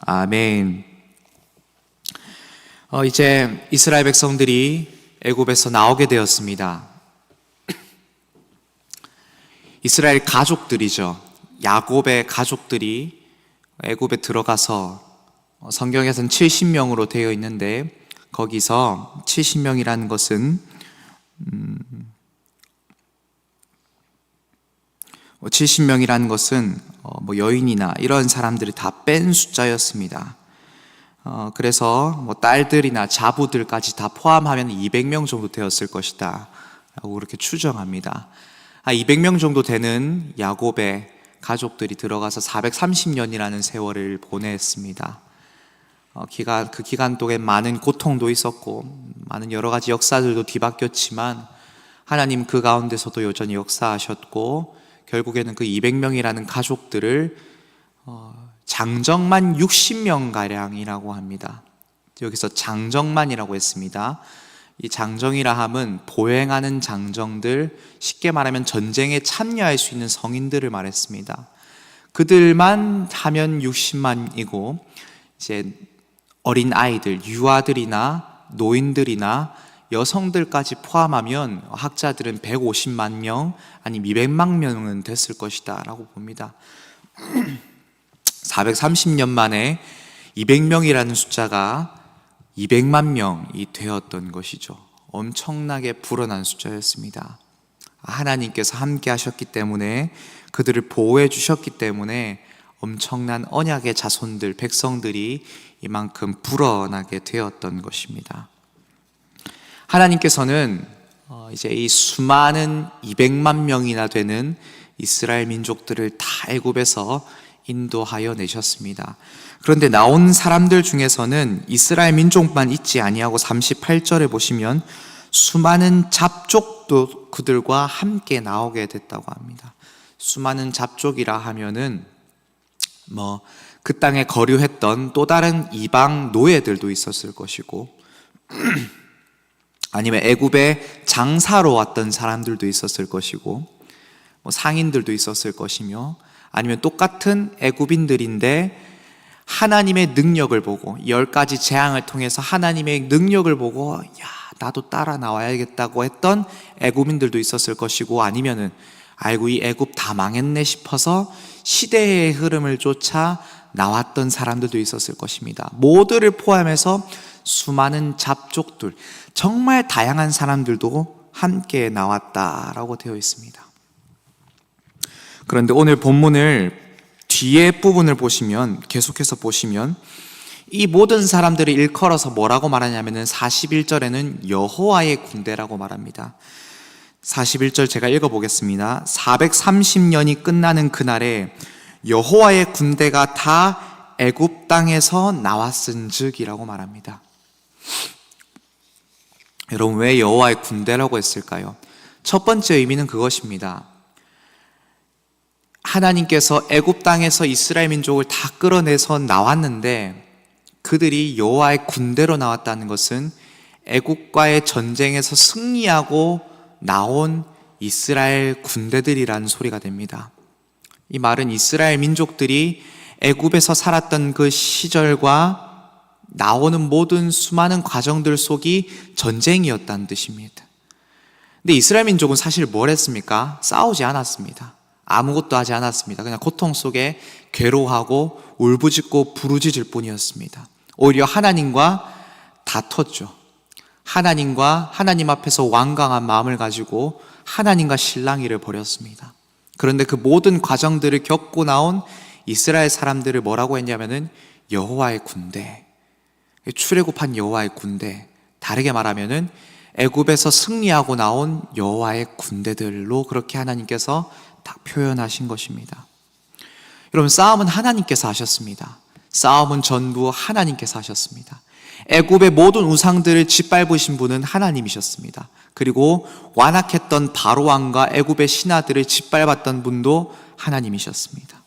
아멘. 이제 이스라엘 백성들이 애굽에서 나오게 되었습니다. 이스라엘 가족들이죠. 야곱의 가족들이 애굽에 들어가서 성경에서는 70명으로 되어 있는데, 거기서 70명이라는 것은 70명이라는 것은 여인이나 이런 사람들이 다 뺀 숫자였습니다. 그래서 딸들이나 자부들까지 다 포함하면 200명 정도 되었을 것이다 라고 그렇게 추정합니다. 200명 정도 되는 야곱의 가족들이 들어가서 430년이라는 세월을 보냈습니다. 그 기간 동안 많은 고통도 있었고 많은 여러 가지 역사들도 뒤바뀌었지만 하나님 그 가운데서도 여전히 역사하셨고, 결국에는 그 200명이라는 가족들을 장정만 60명가량이라고 합니다. 여기서 장정만이라고 했습니다. 이 장정이라 함은 보행하는 장정들, 쉽게 말하면 전쟁에 참여할 수 있는 성인들을 말했습니다. 그들만 하면 60만이고 이제 어린 아이들, 유아들이나 노인들이나 여성들까지 포함하면 학자들은 150만 명 아니면 200만 명은 됐을 것이다 라고 봅니다. 430년 만에 200명이라는 숫자가 200만 명이 되었던 것이죠. 엄청나게 불어난 숫자였습니다. 하나님께서 함께 하셨기 때문에, 그들을 보호해 주셨기 때문에 엄청난 언약의 자손들, 백성들이 이만큼 불어나게 되었던 것입니다. 하나님께서는 이제 이 수많은 200만 명이나 되는 이스라엘 민족들을 다 애굽에서 인도하여 내셨습니다. 그런데 나온 사람들 중에서는 이스라엘 민족만 있지 아니하고 38절에 보시면 수많은 잡족도 그들과 함께 나오게 됐다고 합니다. 수많은 잡족이라 하면은 그 땅에 거류했던 또 다른 이방 노예들도 있었을 것이고 아니면 애굽에 장사로 왔던 사람들도 있었을 것이고 상인들도 있었을 것이며, 아니면 똑같은 애굽인들인데 하나님의 능력을 보고 10가지 재앙을 통해서 하나님의 능력을 보고 나도 따라 나와야겠다고 했던 애굽인들도 있었을 것이고, 아니면은 아이고 이 애굽 다 망했네 싶어서 시대의 흐름을 쫓아 나왔던 사람들도 있었을 것입니다. 모두를 포함해서 수많은 잡족들, 정말 다양한 사람들도 함께 나왔다라고 되어 있습니다. 그런데 오늘 본문을 뒤에 부분을 보시면, 계속해서 보시면 이 모든 사람들을 일컬어서 뭐라고 말하냐면은 41절에는 여호와의 군대라고 말합니다. 41절 제가 읽어보겠습니다. 430년이 끝나는 그날에 여호와의 군대가 다 애굽 땅에서 나왔은즉이라고 말합니다. 여러분, 왜 여호와의 군대라고 했을까요? 첫 번째 의미는 그것입니다. 하나님께서 애굽 땅에서 이스라엘 민족을 다 끌어내서 나왔는데, 그들이 여호와의 군대로 나왔다는 것은 애굽과의 전쟁에서 승리하고 나온 이스라엘 군대들이라는 소리가 됩니다. 이 말은 이스라엘 민족들이 애굽에서 살았던 그 시절과 나오는 모든 수많은 과정들 속이 전쟁이었다는 뜻입니다. 근데 이스라엘 민족은 사실 뭘 했습니까? 싸우지 않았습니다. 아무것도 하지 않았습니다. 그냥 고통 속에 괴로워하고 울부짖고 부르짖을 뿐이었습니다. 오히려 하나님과 다퉜죠. 하나님 앞에서 완강한 마음을 가지고 하나님과 실랑이를 벌였습니다. 그런데 그 모든 과정들을 겪고 나온 이스라엘 사람들을 뭐라고 했냐면은 여호와의 군대, 출애굽한 여호와의 군대, 다르게 말하면은 애굽에서 승리하고 나온 여호와의 군대들로 그렇게 하나님께서 다 표현하신 것입니다. 여러분, 싸움은 하나님께서 하셨습니다. 싸움은 전부 하나님께서 하셨습니다. 애굽의 모든 우상들을 짓밟으신 분은 하나님이셨습니다. 그리고 완악했던 바로왕과 애굽의 신하들을 짓밟았던 분도 하나님이셨습니다.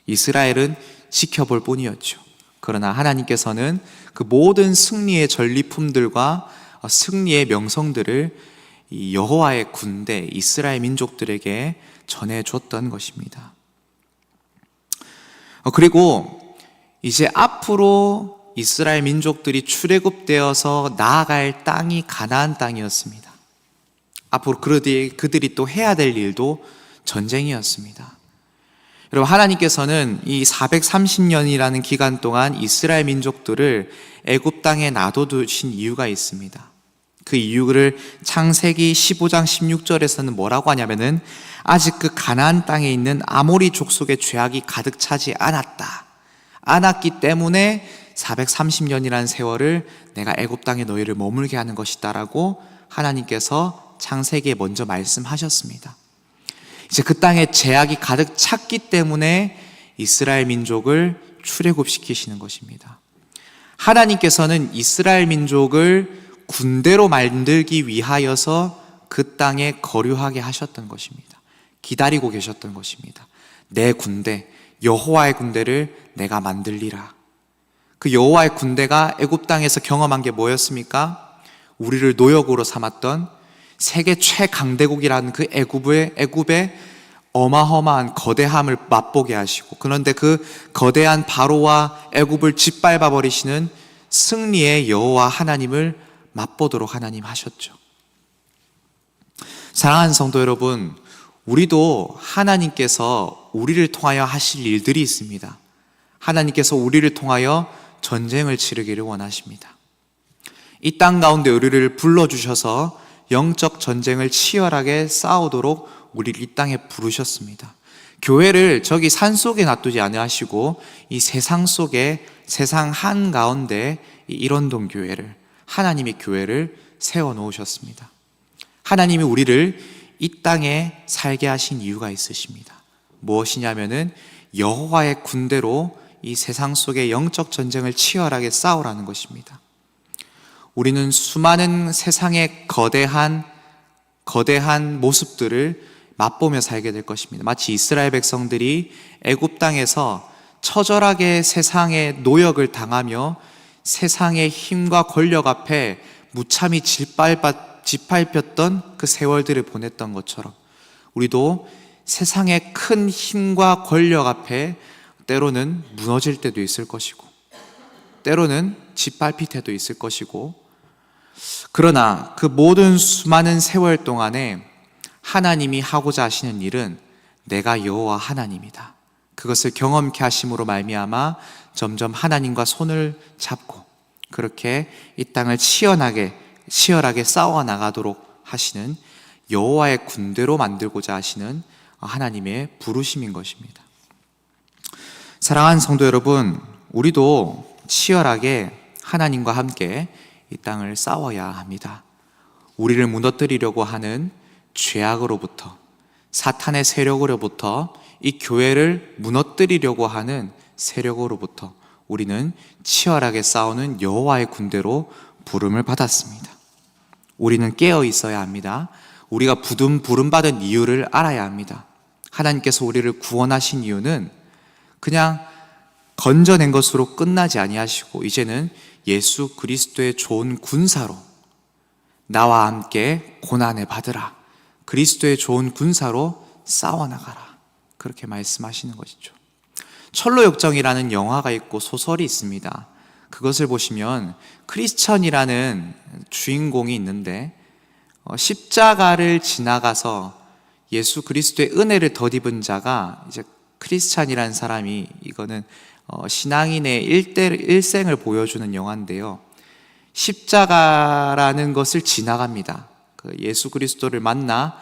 이스라엘은 지켜볼 뿐이었죠. 그러나 하나님께서는 그 모든 승리의 전리품들과 승리의 명성들을 이 여호와의 군대, 이스라엘 민족들에게 전해줬던 것입니다. 그리고 이제 앞으로 이스라엘 민족들이 출애굽되어서 나아갈 땅이 가나안 땅이었습니다. 앞으로 그들이 또 해야 될 일도 전쟁이었습니다. 여러분, 하나님께서는 이 430년이라는 기간 동안 이스라엘 민족들을 애굽 땅에 놔둬두신 이유가 있습니다. 그 이유를 창세기 15장 16절에서는 뭐라고 하냐면은 아직 그 가나안 땅에 있는 아모리 족속의 죄악이 가득 차지 않았기 때문에 430년이라는 세월을 내가 애굽 땅에 너희를 머물게 하는 것이다라고 하나님께서 창세기에 먼저 말씀하셨습니다. 이제 그 땅에 죄악이 가득 찼기 때문에 이스라엘 민족을 출애굽시키시는 것입니다. 하나님께서는 이스라엘 민족을 군대로 만들기 위하여서 그 땅에 거류하게 하셨던 것입니다. 기다리고 계셨던 것입니다. 내 군대, 여호와의 군대를 내가 만들리라. 그 여호와의 군대가 애굽 땅에서 경험한 게 뭐였습니까? 우리를 노역으로 삼았던 세계 최강대국이라는 그 애굽의 어마어마한 거대함을 맛보게 하시고, 그런데 그 거대한 바로와 애굽을 짓밟아 버리시는 승리의 여호와 하나님을 맛보도록 하나님 하셨죠. 사랑하는 성도 여러분, 우리도 하나님께서 우리를 통하여 하실 일들이 있습니다. 하나님께서 우리를 통하여 전쟁을 치르기를 원하십니다. 이 땅 가운데 우리를 불러주셔서 영적 전쟁을 치열하게 싸우도록 우리를 이 땅에 부르셨습니다. 교회를 저기 산속에 놔두지 아니하시고 이 세상 속에, 세상 한가운데 이 일원동 교회를, 하나님의 교회를 세워놓으셨습니다. 하나님이 우리를 이 땅에 살게 하신 이유가 있으십니다. 무엇이냐면은 여호와의 군대로 이 세상 속의 영적 전쟁을 치열하게 싸우라는 것입니다. 우리는 수많은 세상의 거대한 모습들을 맛보며 살게 될 것입니다. 마치 이스라엘 백성들이 애굽 땅에서 처절하게 세상의 노역을 당하며 세상의 힘과 권력 앞에 무참히 짓밟혔던 그 세월들을 보냈던 것처럼 우리도 세상의 큰 힘과 권력 앞에 때로는 무너질 때도 있을 것이고 때로는 짓밟힐 때도 있을 것이고, 그러나 그 모든 수많은 세월 동안에 하나님이 하고자 하시는 일은 내가 여호와 하나님이다. 그것을 경험케 하심으로 말미암아 점점 하나님과 손을 잡고 그렇게 이 땅을 치열하게 싸워 나가도록 하시는 여호와의 군대로 만들고자 하시는 하나님의 부르심인 것입니다. 사랑하는 성도 여러분, 우리도 치열하게 하나님과 함께 이 땅을 싸워야 합니다. 우리를 무너뜨리려고 하는 죄악으로부터, 사탄의 세력으로부터, 이 교회를 무너뜨리려고 하는 세력으로부터 우리는 치열하게 싸우는 여호와의 군대로 부름을 받았습니다. 우리는 깨어 있어야 합니다. 우리가 부름받은 이유를 알아야 합니다. 하나님께서 우리를 구원하신 이유는 그냥 건져낸 것으로 끝나지 아니하시고 이제는 예수 그리스도의 좋은 군사로 나와 함께 고난을 받으라. 그리스도의 좋은 군사로 싸워나가라. 그렇게 말씀하시는 것이죠. 철로역정이라는 영화가 있고 소설이 있습니다. 그것을 보시면 크리스천이라는 주인공이 있는데 십자가를 지나가서 예수 그리스도의 은혜를 덧입은 자가 이제 크리스찬이라는 사람이, 이거는 신앙인의 일생을 보여주는 영화인데요. 십자가라는 것을 지나갑니다. 그 예수 그리스도를 만나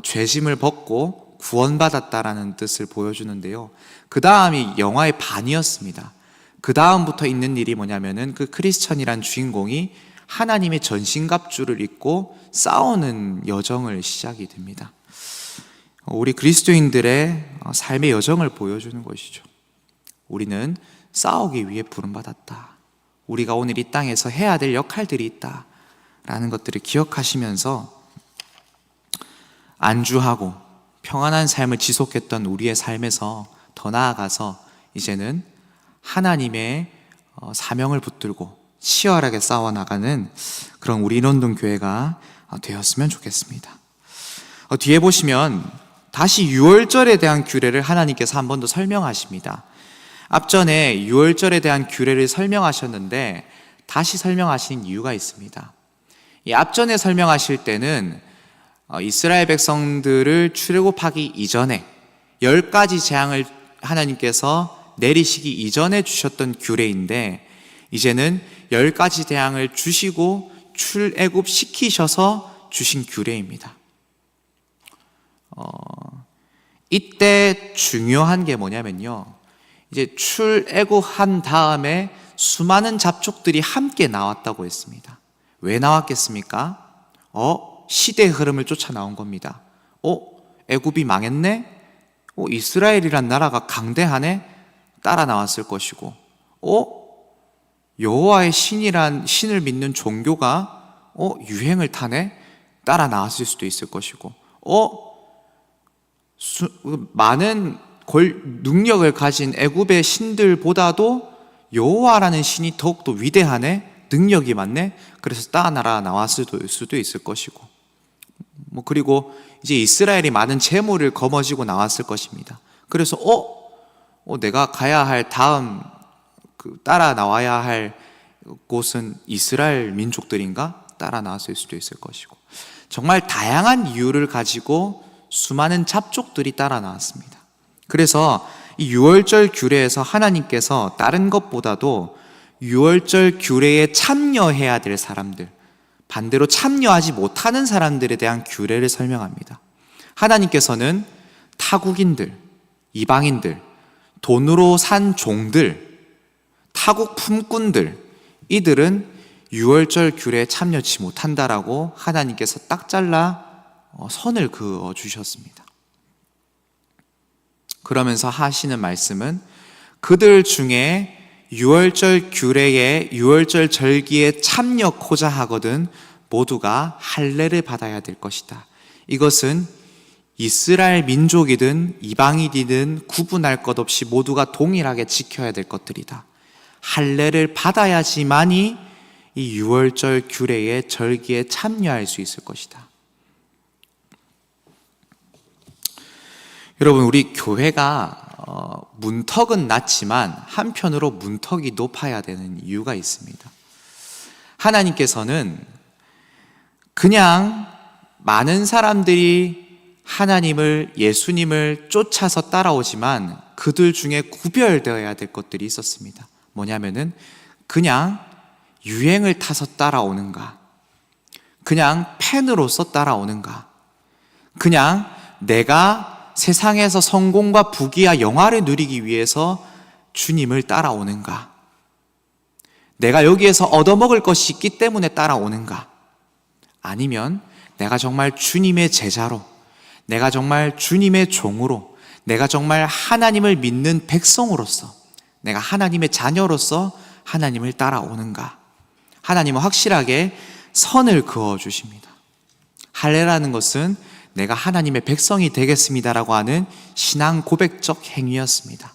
죄짐을 벗고 구원받았다라는 뜻을 보여주는데요. 그 다음이 영화의 반이었습니다. 그 다음부터 있는 일이 뭐냐면은 그 크리스천이란 주인공이 하나님의 전신갑주를 입고 싸우는 여정을 시작이 됩니다. 우리 그리스도인들의 삶의 여정을 보여주는 것이죠. 우리는 싸우기 위해 부름받았다. 우리가 오늘 이 땅에서 해야 될 역할들이 있다 라는 것들을 기억하시면서 안주하고 평안한 삶을 지속했던 우리의 삶에서 더 나아가서 이제는 하나님의 사명을 붙들고 치열하게 싸워나가는 그런 우리 인원동 교회가 되었으면 좋겠습니다. 뒤에 보시면 다시 유월절에 대한 규례를 하나님께서 한 번 더 설명하십니다. 앞전에 유월절에 대한 규례를 설명하셨는데 다시 설명하신 이유가 있습니다. 이 앞전에 설명하실 때는 이스라엘 백성들을 출애굽하기 이전에 10가지 재앙을 하나님께서 내리시기 이전에 주셨던 규례인데, 이제는 10가지 재앙을 주시고 출애굽 시키셔서 주신 규례입니다. 이때 중요한 게 뭐냐면요, 이제 출애굽한 다음에 수많은 잡족들이 함께 나왔다고 했습니다. 왜 나왔겠습니까? 시대의 흐름을 쫓아 나온 겁니다. 애굽이 망했네? 이스라엘이란 나라가 강대하네? 따라 나왔을 것이고, 여호와의 신을 믿는 종교가 유행을 타네? 따라 나왔을 수도 있을 것이고, 많은 능력을 가진 애굽의 신들보다도 여호와라는 신이 더욱더 위대하네? 능력이 많네? 그래서 따라 나왔을 수도 있을 것이고, 그리고 이제 이스라엘이 많은 재물을 거머쥐고 나왔을 것입니다. 그래서 내가 가야 할 다음 따라 나와야 할 곳은 이스라엘 민족들인가? 따라 나왔을 수도 있을 것이고, 정말 다양한 이유를 가지고 수많은 잡족들이 따라 나왔습니다. 그래서 이 유월절 규례에서 하나님께서 다른 것보다도 유월절 규례에 참여해야 될 사람들, 반대로 참여하지 못하는 사람들에 대한 규례를 설명합니다. 하나님께서는 타국인들, 이방인들, 돈으로 산 종들, 타국 품꾼들, 이들은 유월절 규례에 참여치 못한다라고 하나님께서 딱 잘라 선을 그어 주셨습니다. 그러면서 하시는 말씀은 그들 중에 유월절 규례에, 유월절 절기에 참여코자 하거든 모두가 할례를 받아야 될 것이다. 이것은 이스라엘 민족이든 이방인이든 구분할 것 없이 모두가 동일하게 지켜야 될 것들이다. 할례를 받아야지만이 이 유월절 규례의 절기에 참여할 수 있을 것이다. 여러분, 우리 교회가 문턱은 낮지만 한편으로 문턱이 높아야 되는 이유가 있습니다. 하나님께서는 그냥 많은 사람들이 하나님을, 예수님을 쫓아서 따라오지만 그들 중에 구별되어야 될 것들이 있었습니다. 뭐냐면은 그냥 유행을 타서 따라오는가, 그냥 팬으로서 따라오는가, 그냥 내가 세상에서 성공과 부귀와 영화를 누리기 위해서 주님을 따라오는가, 내가 여기에서 얻어먹을 것이 있기 때문에 따라오는가, 아니면 내가 정말 주님의 제자로, 내가 정말 주님의 종으로, 내가 정말 하나님을 믿는 백성으로서, 내가 하나님의 자녀로서 하나님을 따라오는가. 하나님은 확실하게 선을 그어 주십니다. 할례라는 것은 내가 하나님의 백성이 되겠습니다라고 하는 신앙 고백적 행위였습니다.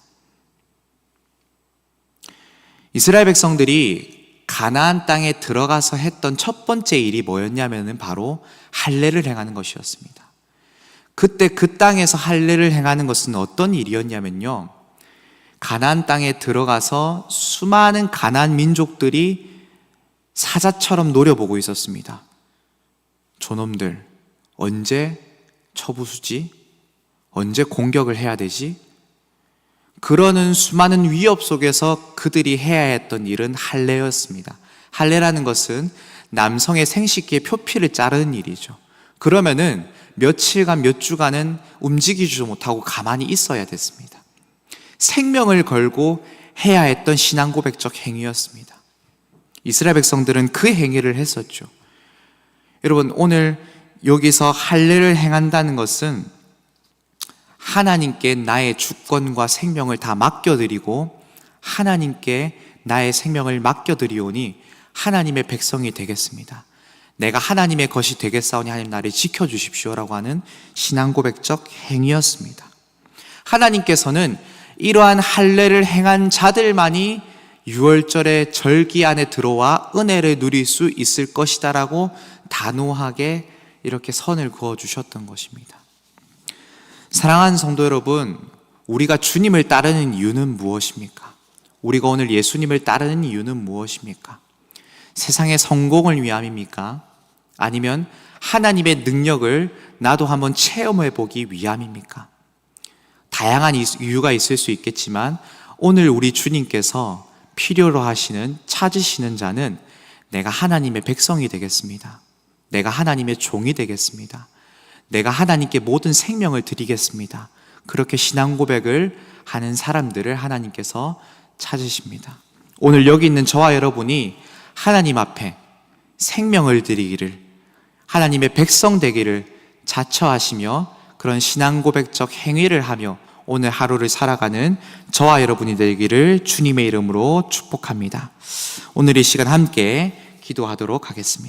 이스라엘 백성들이 가나안 땅에 들어가서 했던 첫 번째 일이 뭐였냐면은 바로 할례를 행하는 것이었습니다. 그때 그 땅에서 할례를 행하는 것은 어떤 일이었냐면요, 가나안 땅에 들어가서 수많은 가나안 민족들이 사자처럼 노려보고 있었습니다. 저놈들 언제 처부수지? 언제 공격을 해야 되지? 그러는 수많은 위협 속에서 그들이 해야 했던 일은 할례였습니다. 할례라는 것은 남성의 생식기의 표피를 자르는 일이죠. 그러면은 며칠간 몇 주간은 움직이지도 못하고 가만히 있어야 됐습니다. 생명을 걸고 해야 했던 신앙 고백적 행위였습니다. 이스라엘 백성들은 그 행위를 했었죠. 여러분, 오늘 여기서 할례를 행한다는 것은 하나님께 나의 주권과 생명을 다 맡겨드리고 하나님께 나의 생명을 맡겨드리오니 하나님의 백성이 되겠습니다. 내가 하나님의 것이 되겠사오니 하나님 나를 지켜주십시오라고 하는 신앙 고백적 행위였습니다. 하나님께서는 이러한 할례를 행한 자들만이 유월절의 절기 안에 들어와 은혜를 누릴 수 있을 것이다라고 단호하게 이렇게 선을 그어 주셨던 것입니다. 사랑하는 성도 여러분, 우리가 주님을 따르는 이유는 무엇입니까? 우리가 오늘 예수님을 따르는 이유는 무엇입니까? 세상의 성공을 위함입니까? 아니면 하나님의 능력을 나도 한번 체험해 보기 위함입니까? 다양한 이유가 있을 수 있겠지만 오늘 우리 주님께서 필요로 하시는, 찾으시는 자는 내가 하나님의 백성이 되겠습니다. 내가 하나님의 종이 되겠습니다. 내가 하나님께 모든 생명을 드리겠습니다. 그렇게 신앙 고백을 하는 사람들을 하나님께서 찾으십니다. 오늘 여기 있는 저와 여러분이 하나님 앞에 생명을 드리기를, 하나님의 백성 되기를 자처하시며 그런 신앙 고백적 행위를 하며 오늘 하루를 살아가는 저와 여러분이 되기를 주님의 이름으로 축복합니다. 오늘 이 시간 함께 기도하도록 하겠습니다.